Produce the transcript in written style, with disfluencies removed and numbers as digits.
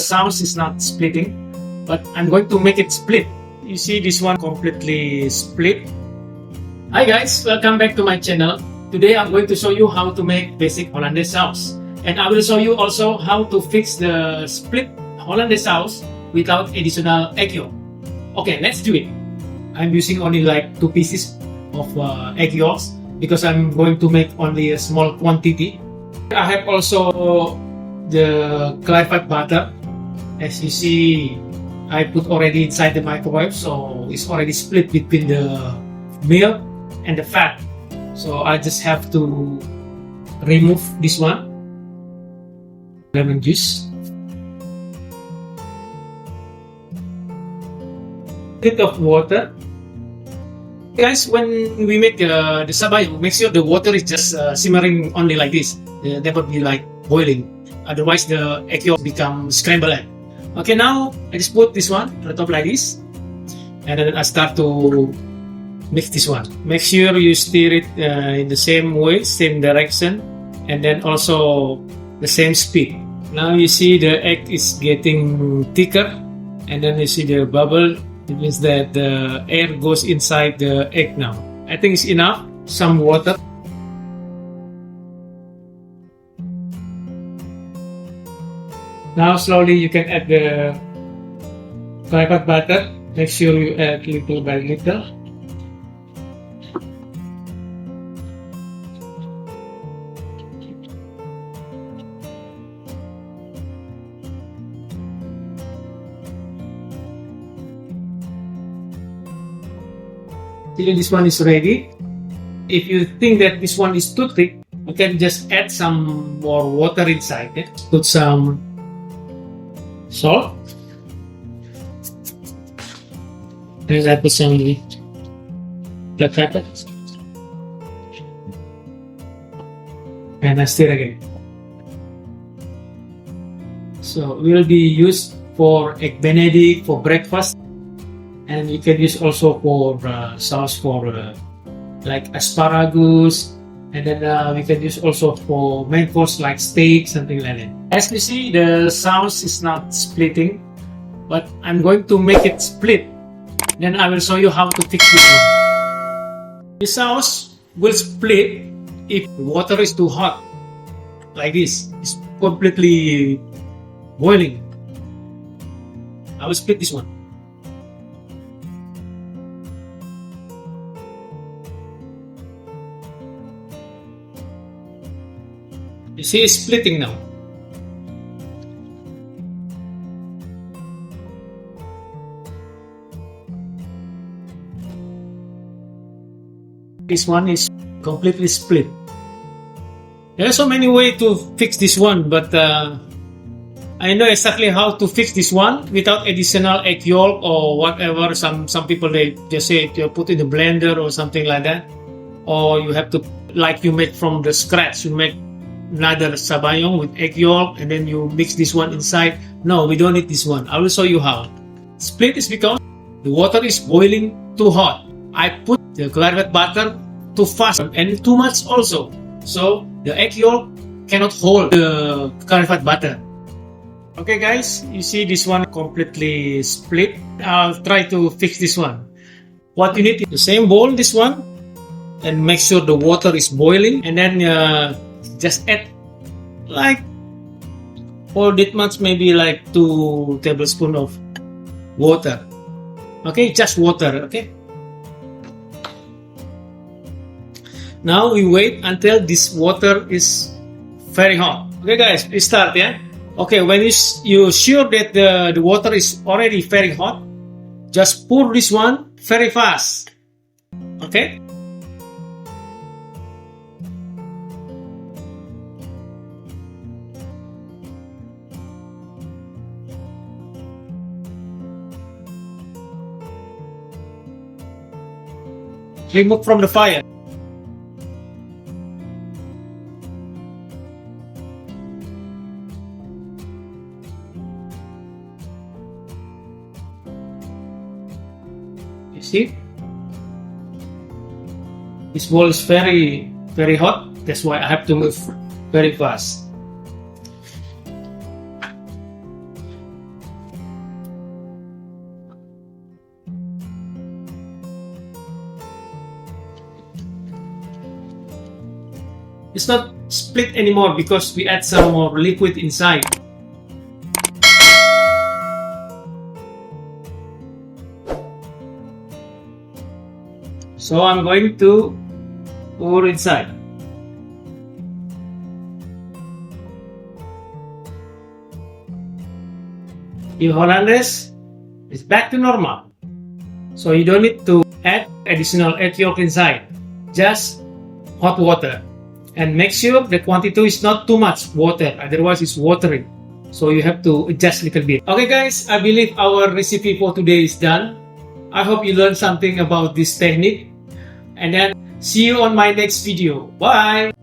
sauce is not splitting, but I'm going to make it split. You see this one completely split. Hi guys, welcome back to my channel. Today I'm going to show you how to make basic Hollandaise sauce. And I will show you also how to fix the split Hollandaise sauce without additional egg yolk. Okay, let's do it. I'm using only like 2 pieces of egg yolks because I'm going to make only a small quantity. I have also the clarified butter. As you see, I put already inside the microwave, so it's already split between the milk and the fat. So I just have to remove this one. Lemon juice. Bit of water. Guys, when we make the sabayo, make sure the water is just simmering only like this. Never be like boiling. Otherwise, the egg yolk become scrambled egg. Okay, now I just put this one on the top like this, and then I start to mix this one. Make sure you stir it in the same way, same direction, and then also the same speed. Now you see the egg is getting thicker, and then you see the bubble. It means that the air goes inside the egg now. I think it's enough. Some water. Now slowly you can add the clarified butter. Make sure you add little by little. Till this one is ready. If you think that this one is too thick, you can just add some more water inside. Put some salt. Then I put some black pepper. And I stir again. So it will be used for egg benedict, for breakfast. And you can use also for sauce for like asparagus, and then we can use also for main course like steak, something like that. As you see, the sauce is not splitting, but I'm going to make it split. Then I will show you how to fix this one. The sauce will split if water is too hot, like this. It's completely boiling. I will split this one. You see, it's splitting now. This one is completely split. There are so many ways to fix this one, but I know exactly how to fix this one without additional egg yolk or whatever. Some people they just say you put in the blender or something like that, or you have to, like you make from the scratch. You make another sabayon with egg yolk and then you mix this one inside. No, we don't need this one. I will show you how. Split is because the water is boiling too hot. I put the clarified butter too fast and too much also. So the egg yolk cannot hold the clarified butter. Okay guys, you see this one completely split. I'll try to fix this one. What you need is the same bowl, this one, and make sure the water is boiling, and then just add like for that much, maybe like 2 tablespoons of water. Okay, just water. Okay. Now we wait until this water is very hot. Okay, guys, we start. Yeah. Okay, when you're sure that the water is already very hot, just pour this one very fast. Okay. Remove from the fire. You see? This bowl is very hot. That's why I have to move very fast. it's not split anymore because we add some more liquid inside. So I'm going to pour inside. Your Hollandaise is back to normal. So you don't need to add additional egg yolk inside. Just hot water. And make sure the quantity is not too much water, otherwise it's watery. So you have to adjust a little bit. Okay guys, I believe our recipe for today is done. I hope you learned something about this technique. And then see you on my next video. Bye!